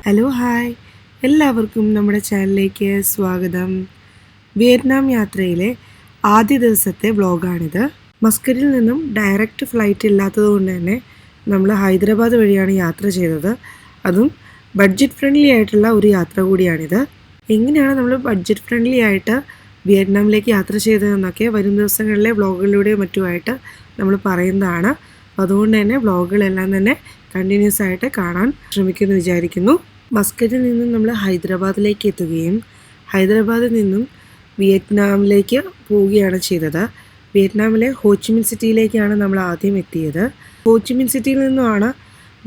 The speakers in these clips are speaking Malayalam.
ഹലോ ഹായ്, എല്ലാവർക്കും നമ്മുടെ ചാനലിലേക്ക് സ്വാഗതം. വിയറ്റ്നാം യാത്രയിലെ ആദ്യ ദിവസത്തെ വ്ളോഗാണിത്. മസ്കറ്റിൽ നിന്നും ഡയറക്റ്റ് ഫ്ലൈറ്റ് ഇല്ലാത്തത് കൊണ്ട് തന്നെ നമ്മൾ ഹൈദരാബാദ് വഴിയാണ് യാത്ര ചെയ്തത്. അതും ബഡ്ജറ്റ് ഫ്രണ്ട്ലി ആയിട്ടുള്ള ഒരു യാത്ര കൂടിയാണിത്. എങ്ങനെയാണ് നമ്മൾ ബഡ്ജറ്റ് ഫ്രണ്ട്ലി ആയിട്ട് വിയറ്റ്നാമിലേക്ക് യാത്ര ചെയ്തതെന്നൊക്കെ വരും ദിവസങ്ങളിലെ വ്ളോഗുകളിലൂടെയും മറ്റുമായിട്ട് നമ്മൾ പറയുന്നതാണ്. അതുകൊണ്ട് തന്നെ വ്ളോഗുകളെല്ലാം തന്നെ കണ്ടിന്യൂസ് ആയിട്ട് കാണാൻ ശ്രമിക്കുമെന്ന് വിചാരിക്കുന്നു. മസ്കറ്റിൽ നിന്നും നമ്മൾ ഹൈദരാബാദിലേക്ക് എത്തുകയും ഹൈദരാബാദിൽ നിന്നും വിയറ്റ്നാമിലേക്ക് പോവുകയാണ് ചെയ്തത്. വിയറ്റ്നാമിലെ ഹോച്ചിമിൻ സിറ്റിയിലേക്കാണ് നമ്മൾ ആദ്യം എത്തിയത്. ഹോച്ചിമിൻ സിറ്റിയിൽ നിന്നുമാണ്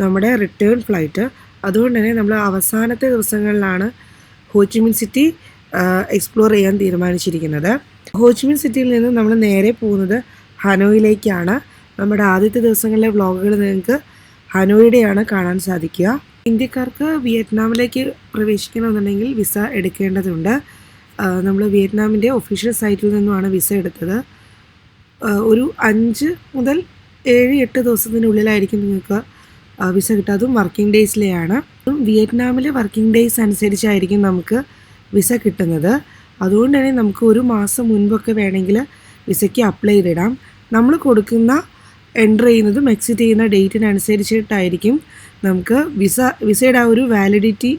നമ്മുടെ റിട്ടേൺ ഫ്ലൈറ്റ്. അതുകൊണ്ട് തന്നെ നമ്മൾ അവസാനത്തെ ദിവസങ്ങളിലാണ് ഹോച്ചിമിൻ സിറ്റി എക്സ്പ്ലോർ ചെയ്യാൻ തീരുമാനിച്ചിരിക്കുന്നത്. ഹോച്ചിമിൻ സിറ്റിയിൽ നിന്ന് നമ്മൾ നേരെ പോകുന്നത് ഹനോയിലേക്കാണ്. നമ്മുടെ ആദ്യത്തെ ദിവസങ്ങളിലെ വ്ളോഗുകൾ നിങ്ങൾക്ക് ഹനോയിയുടെയാണ് കാണാൻ സാധിക്കുക. ഇന്ത്യക്കാർക്ക് വിയറ്റ്നാമിലേക്ക് പ്രവേശിക്കണമെന്നുണ്ടെങ്കിൽ വിസ എടുക്കേണ്ടതുണ്ട്. നമ്മൾ വിയറ്റ്നാമിൻ്റെ ഒഫീഷ്യൽ സൈറ്റിൽ നിന്നുമാണ് വിസ എടുത്തത്. ഒരു 5 മുതൽ 7-8 ദിവസത്തിനുള്ളിലായിരിക്കും നിങ്ങൾക്ക് വിസ കിട്ടുക. അതും വർക്കിംഗ് ഡേയ്സിലെയാണ്. വിയറ്റ്നാമിൽ വർക്കിംഗ് ഡേയ്സ് അനുസരിച്ചായിരിക്കും നമുക്ക് വിസ കിട്ടുന്നത്. അതുകൊണ്ട് തന്നെ നമുക്ക് ഒരു മാസം മുൻപൊക്കെ വേണമെങ്കിൽ വിസയ്ക്ക് അപ്ലൈ ചെയ്തിടാം. നമ്മൾ കൊടുക്കുന്ന എൻ്റർ ചെയ്യുന്നതും എക്സിറ്റ് ചെയ്യുന്ന ഡേറ്റിനനുസരിച്ചിട്ടായിരിക്കും നമുക്ക് വിസയുടെ ആ ഒരു വാലിഡിറ്റി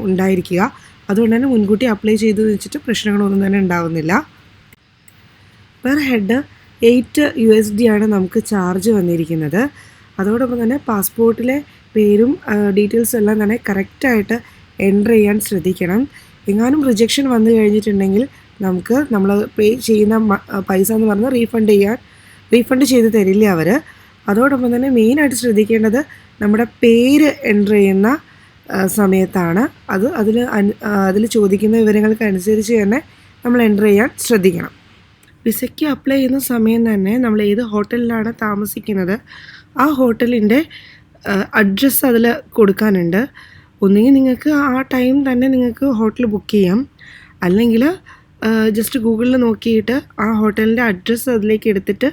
ഉണ്ടായിരിക്കുക. അതുകൊണ്ട് തന്നെ മുൻകൂട്ടി അപ്ലൈ ചെയ്ത് വെച്ചിട്ട് പ്രശ്നങ്ങളൊന്നും തന്നെ ഉണ്ടാവുന്നില്ല. പെർ ഹെഡ് $8 ആണ് നമുക്ക് ചാർജ് വന്നിരിക്കുന്നത്. അതോടൊപ്പം തന്നെ പാസ്പോർട്ടിലെ പേരും ഡീറ്റെയിൽസും എല്ലാം തന്നെ കറക്റ്റായിട്ട് എൻ്റർ ചെയ്യാൻ ശ്രദ്ധിക്കണം. എങ്ങാനും റിജക്ഷൻ വന്നു കഴിഞ്ഞിട്ടുണ്ടെങ്കിൽ നമുക്ക് നമ്മൾ പേ ചെയ്യുന്ന പൈസ എന്ന് പറഞ്ഞാൽ റീഫണ്ട് ചെയ്ത് തരില്ല അവർ. അതോടൊപ്പം തന്നെ മെയിനായിട്ട് ശ്രദ്ധിക്കേണ്ടത് നമ്മുടെ പേര് എൻ്റർ ചെയ്യുന്ന സമയത്താണ്. അതിൽ ചോദിക്കുന്ന വിവരങ്ങൾക്ക് അനുസരിച്ച് തന്നെ നമ്മൾ എൻ്റർ ചെയ്യാൻ ശ്രദ്ധിക്കണം. വിസയ്ക്ക് അപ്ലൈ ചെയ്യുന്ന സമയം തന്നെ നമ്മൾ ഏത് ഹോട്ടലിലാണ് താമസിക്കുന്നത് ആ ഹോട്ടലിൻ്റെ അഡ്രസ്സ് അതിൽ കൊടുക്കാനുണ്ട്. ഒന്നുകിൽ നിങ്ങൾക്ക് ആ ടൈം തന്നെ നിങ്ങൾക്ക് ഹോട്ടൽ ബുക്ക് ചെയ്യാം, അല്ലെങ്കിൽ ജസ്റ്റ് ഗൂഗിളിൽ നോക്കിയിട്ട് ആ ഹോട്ടലിൻ്റെ അഡ്രസ്സ് അതിലേക്ക് എടുത്തിട്ട്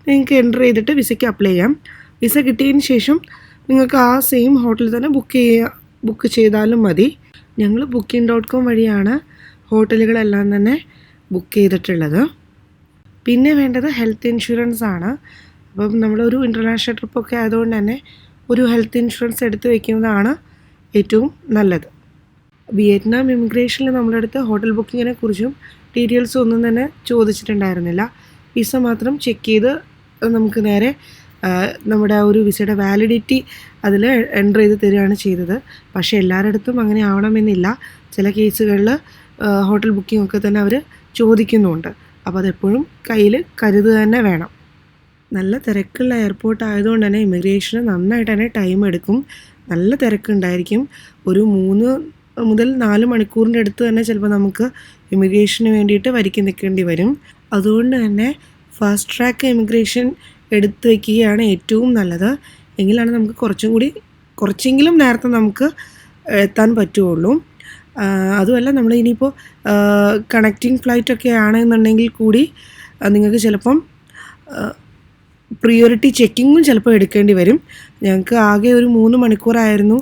നിങ്ങൾക്ക് എൻ്റർ ചെയ്തിട്ട് വിസയ്ക്ക് അപ്ലൈ ചെയ്യാം. വിസ കിട്ടിയതിന് ശേഷം നിങ്ങൾക്ക് ആ സെയിം ഹോട്ടലിൽ തന്നെ ബുക്ക് ചെയ്താലും മതി. ഞങ്ങൾ booking.com വഴിയാണ് ഹോട്ടലുകളെല്ലാം തന്നെ ബുക്ക് ചെയ്തിട്ടുള്ളത്. പിന്നെ വേണ്ടത് ഹെൽത്ത് ഇൻഷുറൻസ് ആണ്. അപ്പം നമ്മളൊരു ഇൻ്റർനാഷണൽ ട്രിപ്പൊക്കെ ആയതുകൊണ്ട് തന്നെ ഒരു ഹെൽത്ത് ഇൻഷുറൻസ് എടുത്ത് വയ്ക്കുന്നതാണ് ഏറ്റവും നല്ലത്. വിയറ്റ്നാം ഇമിഗ്രേഷനിൽ നമ്മളടുത്ത് ഹോട്ടൽ ബുക്കിങ്ങിനെ കുറിച്ചും ഡീറ്റെയിൽസും ഒന്നും തന്നെ ചോദിച്ചിട്ടുണ്ടായിരുന്നില്ല. വിസ മാത്രം ചെക്ക് ചെയ്ത് നമുക്ക് നേരെ നമ്മുടെ ആ ഒരു വിസയുടെ വാലിഡിറ്റി അതിൽ എൻ്റർ ചെയ്ത് തരികയാണ് ചെയ്തത്. പക്ഷേ എല്ലാവരുടെ അങ്ങനെ ആവണമെന്നില്ല. ചില കേസുകളിൽ ഹോട്ടൽ ബുക്കിംഗ് ഒക്കെ തന്നെ അവർ ചോദിക്കുന്നുമുണ്ട്. അപ്പോൾ അതെപ്പോഴും കയ്യിൽ കരുതുക തന്നെ വേണം. നല്ല തിരക്കുള്ള എയർപോർട്ട് ആയതുകൊണ്ട് തന്നെ ഇമിഗ്രേഷന് നന്നായിട്ട് തന്നെ ടൈം എടുക്കും. നല്ല തിരക്കുണ്ടായിരിക്കും. ഒരു 3 മുതൽ 4 മണിക്കൂറിൻ്റെ അടുത്ത് തന്നെ ചിലപ്പോൾ നമുക്ക് ഇമിഗ്രേഷന് വേണ്ടിയിട്ട് വരിക്ക് നിൽക്കേണ്ടി വരും. അതുകൊണ്ട് തന്നെ ഫാസ്റ്റ് ട്രാക്ക് ഇമിഗ്രേഷൻ എടുത്ത് വയ്ക്കുകയാണ് ഏറ്റവും നല്ലത്. എങ്കിലാണ് നമുക്ക് കുറച്ചെങ്കിലും നേരത്തെ നമുക്ക് എത്താൻ പറ്റുള്ളൂ. അതുമല്ല നമ്മൾ ഇനിയിപ്പോൾ കണക്റ്റിംഗ് ഫ്ലൈറ്റൊക്കെ ആണെന്നുണ്ടെങ്കിൽ കൂടി നിങ്ങൾക്ക് ചിലപ്പം പ്രിയോറിറ്റി ചെക്കിങ്ങും ചിലപ്പോൾ എടുക്കേണ്ടി വരും. ഞങ്ങൾക്ക് ആകെ ഒരു 3 മണിക്കൂറായിരുന്നു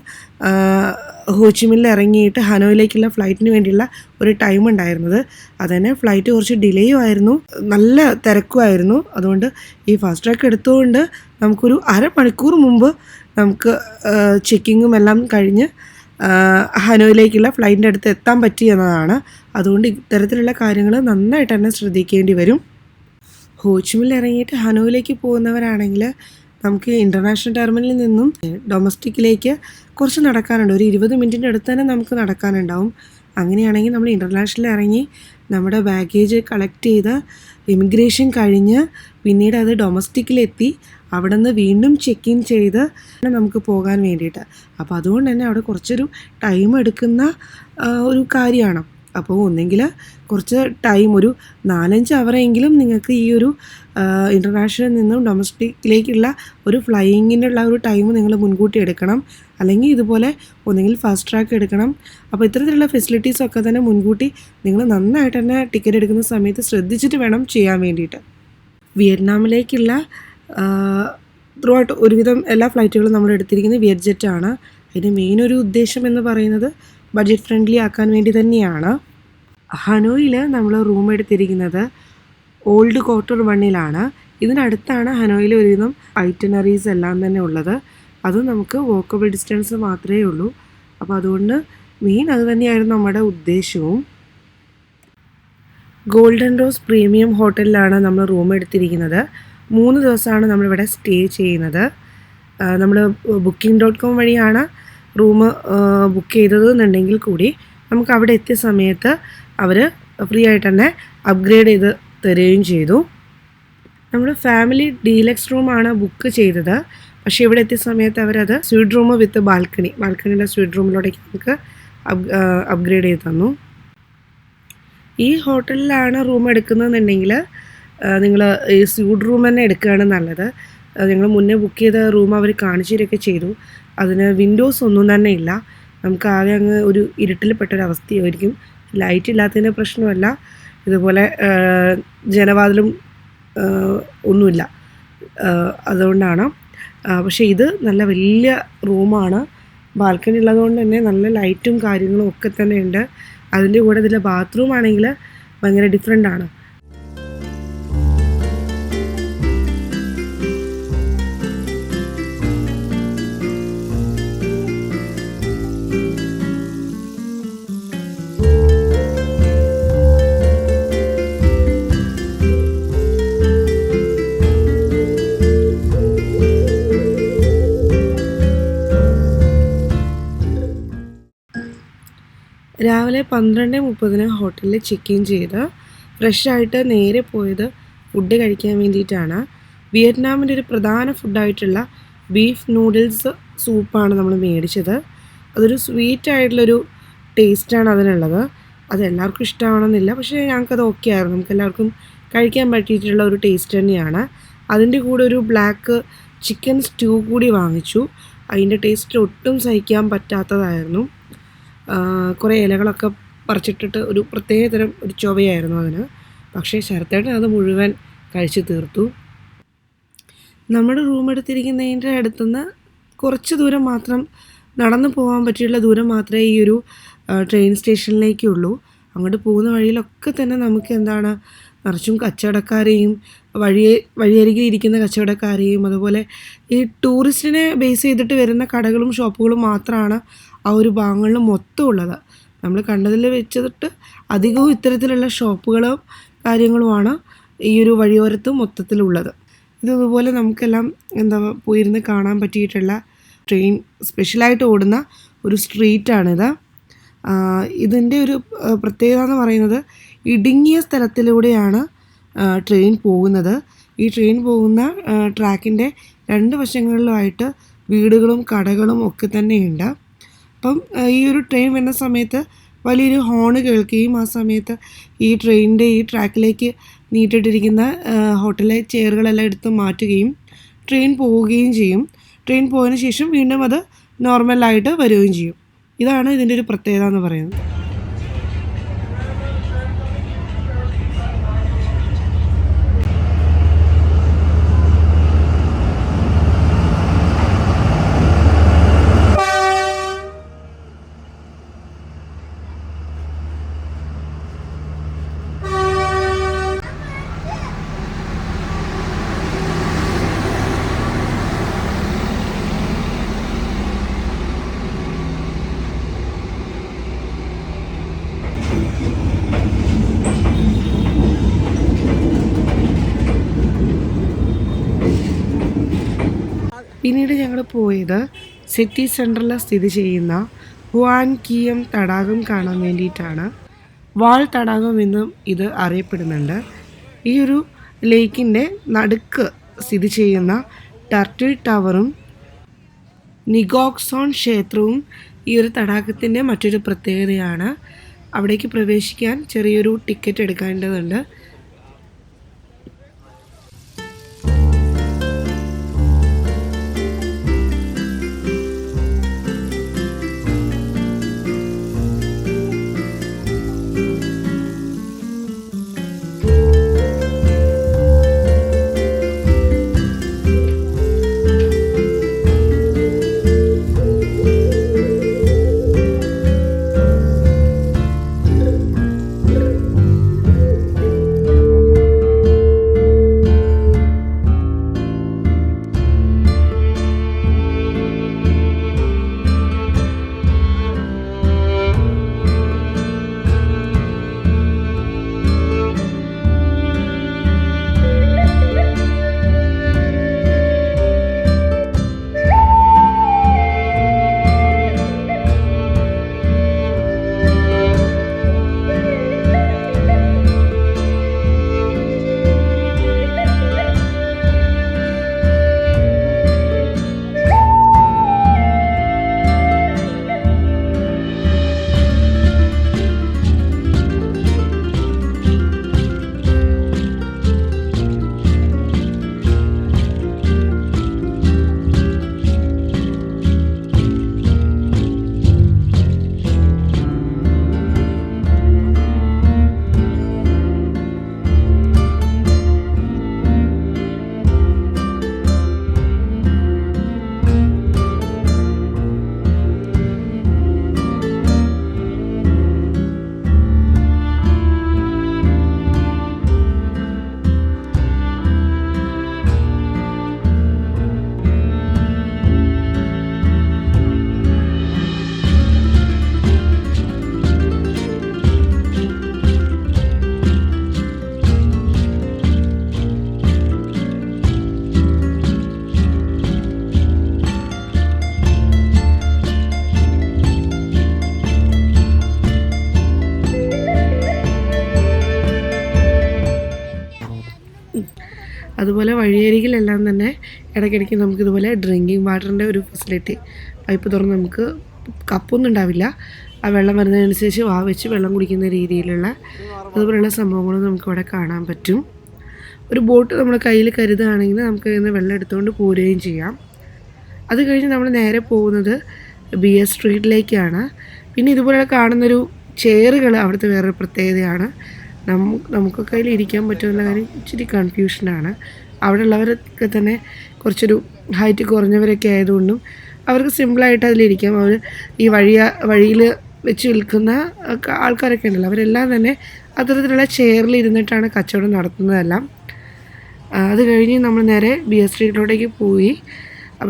ഹോച്ചിമിനിൽ ഇറങ്ങിയിട്ട് ഹനോയിലേക്കുള്ള ഫ്ലൈറ്റിന് വേണ്ടിയുള്ള ഒരു ടൈം ഉണ്ടായിരുന്നത്. അതുതന്നെ ഫ്ലൈറ്റ് കുറച്ച് ഡിലേയും ആയിരുന്നു, നല്ല തിരക്കുമായിരുന്നു. അതുകൊണ്ട് ഈ ഫാസ്റ്റ് ട്രാക്ക് എടുത്തുകൊണ്ട് നമുക്കൊരു അരമണിക്കൂർ മുമ്പ് നമുക്ക് ചെക്കിങ്ങും എല്ലാം കഴിഞ്ഞ് ഹനോയിലേക്കുള്ള ഫ്ലൈറ്റിൻ്റെ അടുത്ത് എത്താൻ പറ്റി എന്നതാണ്. അതുകൊണ്ട് ഇത്തരത്തിലുള്ള കാര്യങ്ങൾ നന്നായിട്ട് തന്നെ ശ്രദ്ധിക്കേണ്ടി വരും. ഹോച്ചിമിനിൽ ഇറങ്ങിയിട്ട് ഹനോയിലേക്ക് പോകുന്നവരാണെങ്കിൽ നമുക്ക് ഇൻ്റർനാഷണൽ ടെർമിനലിൽ നിന്നും ഡൊമസ്റ്റിക്കിലേക്ക് കുറച്ച് നടക്കാനുണ്ട്. ഒരു 20 മിനിറ്റിൻ്റെ അടുത്ത് തന്നെ നമുക്ക് നടക്കാനുണ്ടാവും. അങ്ങനെയാണെങ്കിൽ നമ്മൾ ഇൻ്റർനാഷണലിൽ ഇറങ്ങി നമ്മുടെ ബാഗേജ് കളക്ട് ചെയ്ത് ഇമിഗ്രേഷൻ കഴിഞ്ഞ് പിന്നീട് അത് ഡൊമസ്റ്റിക്കിലെത്തി അവിടെ നിന്ന് വീണ്ടും ചെക്ക് ഇൻ ചെയ്ത് നമുക്ക് പോകാൻ വേണ്ടിയിട്ട്. അപ്പോൾ അതുകൊണ്ട് തന്നെ അവിടെ കുറച്ചൊരു ടൈം എടുക്കുന്ന ഒരു കാര്യമാണ്. അപ്പോൾ ഒന്നെങ്കിൽ കുറച്ച് ടൈം ഒരു 4-5 അവറെങ്കിലും നിങ്ങൾക്ക് ഈ ഒരു ഇൻ്റർനാഷണലിൽ നിന്നും ഡൊമസ്റ്റിക്കിലേക്കുള്ള ഒരു ഫ്ലൈയിങ്ങിനുള്ള ഒരു ടൈം നിങ്ങൾ മുൻകൂട്ടി എടുക്കണം. അല്ലെങ്കിൽ ഇതുപോലെ ഒന്നെങ്കിൽ ഫാസ്റ്റ് ട്രാക്ക് എടുക്കണം. അപ്പോൾ ഇത്തരത്തിലുള്ള ഫെസിലിറ്റീസൊക്കെ തന്നെ മുൻകൂട്ടി നിങ്ങൾ നന്നായിട്ട് തന്നെ ടിക്കറ്റ് എടുക്കുന്ന സമയത്ത് ശ്രദ്ധിച്ചിട്ട് വേണം ചെയ്യാൻ വേണ്ടിയിട്ട്. വിയറ്റ്നാമിലേക്കുള്ള ത്രൂ ഔട്ട് ഒരുവിധം എല്ലാ ഫ്ലൈറ്റുകളും നമ്മൾ എടുത്തിരിക്കുന്നത് വിയറ്റ്ജെറ്റാണ്. അതിൻ്റെ മെയിൻ ഒരു ഉദ്ദേശം എന്ന് പറയുന്നത് ബഡ്ജറ്റ് ഫ്രണ്ട്ലി ആക്കാൻ വേണ്ടി തന്നെയാണ്. ഹനോയിൽ നമ്മൾ റൂം എടുത്തിരിക്കുന്നത് ഓൾഡ് ക്വാർട്ടർ 1-ലാണ്. ഇതിനടുത്താണ് ഹനോയിലെ ഒരുവിധം ഐറ്റിനറീസ് എല്ലാം തന്നെ ഉള്ളത്. അതും നമുക്ക് വോക്കബിൾ ഡിസ്റ്റൻസ് മാത്രമേ ഉള്ളൂ. അപ്പോൾ അതുകൊണ്ട് മെയിൻ അത് തന്നെയായിരുന്നു നമ്മുടെ ഉദ്ദേശവും. ഗോൾഡൻ റോസ് പ്രീമിയം ഹോട്ടലിലാണ് നമ്മൾ റൂം എടുത്തിരിക്കുന്നത്. 3 ദിവസമാണ് നമ്മളിവിടെ സ്റ്റേ ചെയ്യുന്നത്. നമ്മൾ booking.com വഴിയാണ് റൂം ബുക്ക് ചെയ്തതെന്നുണ്ടെങ്കിൽ കൂടി നമുക്ക് അവിടെ എത്തിയ സമയത്ത് അവർ ഫ്രീ ആയിട്ട് തന്നെ അപ്ഗ്രേഡ് ചെയ്ത് തരികയും ചെയ്തു. നമ്മൾ ഫാമിലി ഡീലക്സ് റൂമാണ് ബുക്ക് ചെയ്തത്. പക്ഷേ ഇവിടെ എത്തിയ സമയത്ത് അവരത് സ്വീറ്റ് റൂം വിത്ത് ബാൽക്കണിയുടെ സ്വീറ്റ് റൂമിലോട്ടേക്ക് നമുക്ക് അപ്ഗ്രേഡ് ചെയ്ത് തന്നു. ഈ ഹോട്ടലിലാണ് റൂം എടുക്കുന്നതെന്നുണ്ടെങ്കിൽ നിങ്ങൾ ഈ സ്വീറ്റ് റൂം തന്നെ എടുക്കുകയാണ് നല്ലത്. നിങ്ങൾ മുന്നേ ബുക്ക് ചെയ്ത റൂം അവർ കാണിച്ചു തരികയൊക്കെ ചെയ്തു. അതിന് വിൻഡോസ് ഒന്നും തന്നെ ഇല്ല. നമുക്ക് ആകെ അങ്ങ് ഒരു ഇരുട്ടിൽ പെട്ടൊരവസ്ഥയായിരിക്കും. ലൈറ്റ് ഇല്ലാത്തതിൻ്റെ പ്രശ്നമല്ല, ഇതുപോലെ ജനവാതിലും ഒന്നുമില്ല, അതുകൊണ്ടാണ്. പക്ഷേ ഇത് നല്ല വലിയ റൂമാണ്. ബാൽക്കണി ഉള്ളതുകൊണ്ട് തന്നെ നല്ല ലൈറ്റും കാര്യങ്ങളും ഒക്കെ തന്നെ ഉണ്ട്. അതിൻ്റെ കൂടെ ഇതിലെ ബാത്റൂം ആണെങ്കിൽ ഭയങ്കര ഡിഫറെൻ്റാണ്. രാവിലെ 12:30 ഹോട്ടലിൽ ചെക്ക് ഇൻ ചെയ്ത് ഫ്രഷായിട്ട് നേരെ പോയത് ഫുഡ് കഴിക്കാൻ വേണ്ടിയിട്ടാണ്. വിയറ്റ്നാമിൻ്റെ ഒരു പ്രധാന ഫുഡായിട്ടുള്ള ബീഫ് നൂഡിൽസ് സൂപ്പാണ് നമ്മൾ മേടിച്ചത്. അതൊരു സ്വീറ്റായിട്ടുള്ളൊരു ടേസ്റ്റാണ് അതിനുള്ളത്. അതെല്ലാവർക്കും ഇഷ്ടമാണെന്നില്ല, പക്ഷേ ഞങ്ങൾക്കത് ഓക്കെ ആയിരുന്നു. നമുക്കെല്ലാവർക്കും കഴിക്കാൻ പറ്റിയിട്ടുള്ള ഒരു ടേസ്റ്റ് തന്നെയാണ്. അതിൻ്റെ കൂടെ ഒരു ബ്ലാക്ക് ചിക്കൻ സ്റ്റൂ കൂടി വാങ്ങിച്ചു. അതിൻ്റെ ടേസ്റ്റ് ഒട്ടും സഹിക്കാൻ പറ്റാത്തതായിരുന്നു. കുറേ ഇലകളൊക്കെ പറിച്ചിട്ടിട്ട് ഒരു പ്രത്യേകതരം ഒരു ചൊവയായിരുന്നു അതിന്. പക്ഷേ ശരത്തേട്ടൻ അത് മുഴുവൻ കഴിച്ച് തീർത്തു. നമ്മുടെ റൂം എടുത്തിരിക്കുന്നതിൻ്റെ അടുത്തുനിന്ന് കുറച്ച് ദൂരം മാത്രം നടന്നു പോകാൻ പറ്റിയുള്ള ദൂരം മാത്രമേ ഈ ഒരു ട്രെയിൻ സ്റ്റേഷനിലേക്കുള്ളൂ. അങ്ങോട്ട് പോകുന്ന വഴിയിലൊക്കെ തന്നെ നമുക്ക് നിറച്ചും കച്ചവടക്കാരെയും വഴിയരികിൽ ഇരിക്കുന്ന കച്ചവടക്കാരെയും അതുപോലെ ഈ ടൂറിസ്റ്റിനെ ബേസ് ചെയ്തിട്ട് വരുന്ന കടകളും ഷോപ്പുകളും മാത്രമാണ് ആ ഒരു ഭാഗങ്ങളിൽ മൊത്തം ഉള്ളത്. നമ്മൾ കണ്ടതിൽ വെച്ചിട്ട് അധികവും ഇത്തരത്തിലുള്ള ഷോപ്പുകളും കാര്യങ്ങളുമാണ് ഈ ഒരു വഴിയോരത്ത് മൊത്തത്തിലുള്ളത്. ഇതുപോലെ നമുക്കെല്ലാം പോയിരുന്ന് കാണാൻ പറ്റിയിട്ടുള്ള ട്രെയിൻ സ്പെഷ്യലായിട്ട് ഓടുന്ന ഒരു സ്ട്രീറ്റാണിത്. ഇതിൻ്റെ ഒരു പ്രത്യേകത എന്ന് പറയുന്നത് ഇടുങ്ങിയ സ്ഥലത്തിലൂടെയാണ് ട്രെയിൻ പോകുന്നത്. ഈ ട്രെയിൻ പോകുന്ന ട്രാക്കിൻ്റെ 2 വശങ്ങളിലുമായിട്ട് വീടുകളും കടകളും ഒക്കെ തന്നെയുണ്ട്. അപ്പം ഈ ഒരു ട്രെയിൻ വരുന്ന സമയത്ത് വലിയൊരു ഹോണ് കേൾക്കുകയും ആ സമയത്ത് ഈ ട്രെയിനിൻ്റെ ഈ ട്രാക്കിലേക്ക് നീട്ടിട്ടിരിക്കുന്ന ഹോട്ടലിലെ ചെയറുകളെല്ലാം എടുത്ത് മാറ്റുകയും ട്രെയിൻ പോവുകയും ചെയ്യും. ട്രെയിൻ പോയതിന് ശേഷം വീണ്ടും അത് നോർമലായിട്ട് വരികയും ചെയ്യും. ഇതാണ് ഇതിൻ്റെ ഒരു പ്രത്യേകത എന്ന് പറയുന്നത്. പിന്നീട് ഞങ്ങൾ പോയത് സിറ്റി സെൻറ്ററിൽ സ്ഥിതി ചെയ്യുന്ന ഹുവാൻ കിയം തടാകം കാണാൻ വേണ്ടിയിട്ടാണ്. വാൾ തടാകം എന്നും ഇത് അറിയപ്പെടുന്നുണ്ട്. ഈ ഒരു ലേക്കിൻ്റെ നടുക്ക് സ്ഥിതി ചെയ്യുന്ന ടർട്ടിൽ ടവറും നിഗോക്സോൺ ക്ഷേത്രവും ഈ ഒരു തടാകത്തിൻ്റെ മറ്റൊരു പ്രത്യേകതയാണ്. അവിടേക്ക് പ്രവേശിക്കാൻ ചെറിയൊരു ടിക്കറ്റ് എടുക്കേണ്ടതുണ്ട്. അതുപോലെ വഴിയരികിലെല്ലാം തന്നെ ഇടയ്ക്കിടയ്ക്ക് നമുക്കിതുപോലെ ഡ്രിങ്കിങ് വാട്ടറിൻ്റെ ഒരു ഫെസിലിറ്റി, പൈപ്പ് തുറന്ന് നമുക്ക് കപ്പൊന്നും ഉണ്ടാവില്ല, ആ വെള്ളം വരുന്നതിനനുസരിച്ച് വെച്ച് വെള്ളം കുടിക്കുന്ന രീതിയിലുള്ള അതുപോലെയുള്ള സംഭവങ്ങളും നമുക്കിവിടെ കാണാൻ പറ്റും. ഒരു ബോട്ട് നമ്മൾ കയ്യിൽ കരുതുകയാണെങ്കിൽ നമുക്ക് ഇന്ന് വെള്ളം എടുത്തുകൊണ്ട് പോരുകയും ചെയ്യാം. അത് കഴിഞ്ഞ് നമ്മൾ നേരെ പോകുന്നത് BS സ്ട്രീറ്റിലേക്കാണ്. പിന്നെ ഇതുപോലെ കാണുന്നൊരു ചെയറുകൾ അവിടുത്തെ വേറൊരു പ്രത്യേകതയാണ്. നമുക്കൊക്കെ അതിൽ ഇരിക്കാൻ പറ്റുമെന്ന കാര്യം ഇച്ചിരി കൺഫ്യൂഷനാണ്. അവിടെ ഉള്ളവരൊക്കെ തന്നെ കുറച്ചൊരു ഹൈറ്റ് കുറഞ്ഞവരൊക്കെ ആയതുകൊണ്ടും അവർക്ക് സിമ്പിളായിട്ട് അതിലിരിക്കാം. അവർ ഈ വഴിയിൽ വെച്ച് വിൽക്കുന്ന ആൾക്കാരൊക്കെ ഉണ്ടല്ലോ, അവരെല്ലാം തന്നെ അത്തരത്തിലുള്ള ചെയറിൽ ഇരുന്നിട്ടാണ് കച്ചവടം നടത്തുന്നതെല്ലാം. അത് കഴിഞ്ഞ് നമ്മൾ നേരെ BS സ്ട്രീറ്റിലോട്ടേക്ക് പോയി.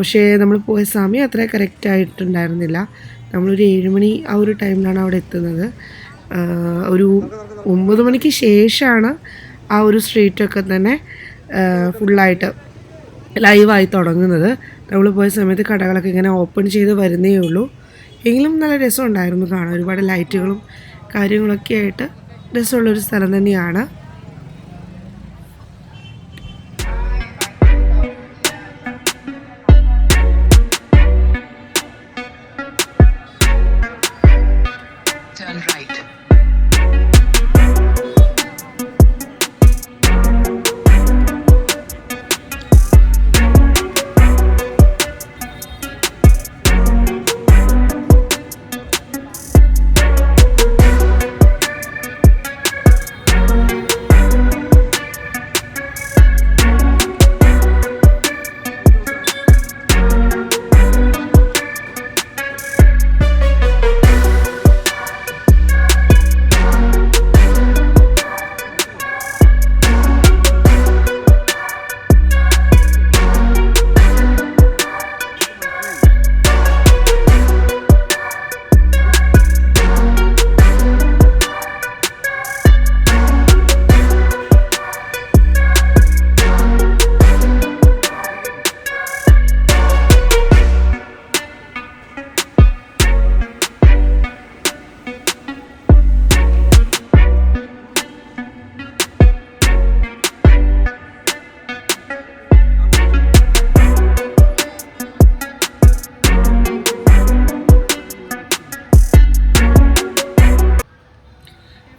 പക്ഷേ നമ്മൾ പോയ സമയം അത്ര കറക്റ്റായിട്ടുണ്ടായിരുന്നില്ല. നമ്മളൊരു 7 മണി ആ ഒരു ടൈമിലാണ് അവിടെ എത്തുന്നത്. ഒരു 9 മണിക്ക് ശേഷമാണ് ആ ഒരു സ്ട്രീറ്റൊക്കെ തന്നെ ഫുള്ളായിട്ട് ലൈവായി തുടങ്ങുന്നത്. നമ്മൾ പോയ സമയത്ത് കടകളൊക്കെ ഇങ്ങനെ ഓപ്പൺ ചെയ്ത് വരുന്നേ ഉള്ളൂ. എങ്കിലും നല്ല രസമുണ്ടായിരുന്നു കാണാൻ. ഒരുപാട് ലൈറ്റുകളും കാര്യങ്ങളൊക്കെ ആയിട്ട് രസമുള്ളൊരു സ്ഥലം തന്നെയാണ്.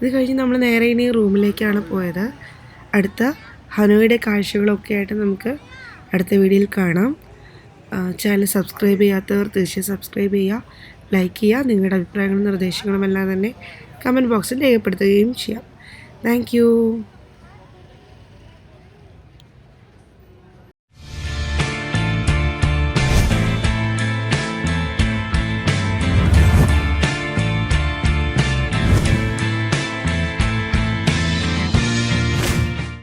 ഇത് കഴിഞ്ഞ് നമ്മൾ നേരെ ഇനി റൂമിലേക്കാണ് പോയത്. അടുത്ത ഹനോയുടെ കാഴ്ചകളൊക്കെ ആയിട്ട് നമുക്ക് അടുത്ത വീഡിയോയിൽ കാണാം. ചാനൽ സബ്സ്ക്രൈബ് ചെയ്യാത്തവർ തീർച്ചയായും സബ്സ്ക്രൈബ് ചെയ്യുക, ലൈക്ക് ചെയ്യുക, നിങ്ങളുടെ അഭിപ്രായങ്ങളും നിർദ്ദേശങ്ങളും എല്ലാം തന്നെ കമൻറ്റ് ബോക്സിൽ രേഖപ്പെടുത്തുകയും ചെയ്യാം. താങ്ക്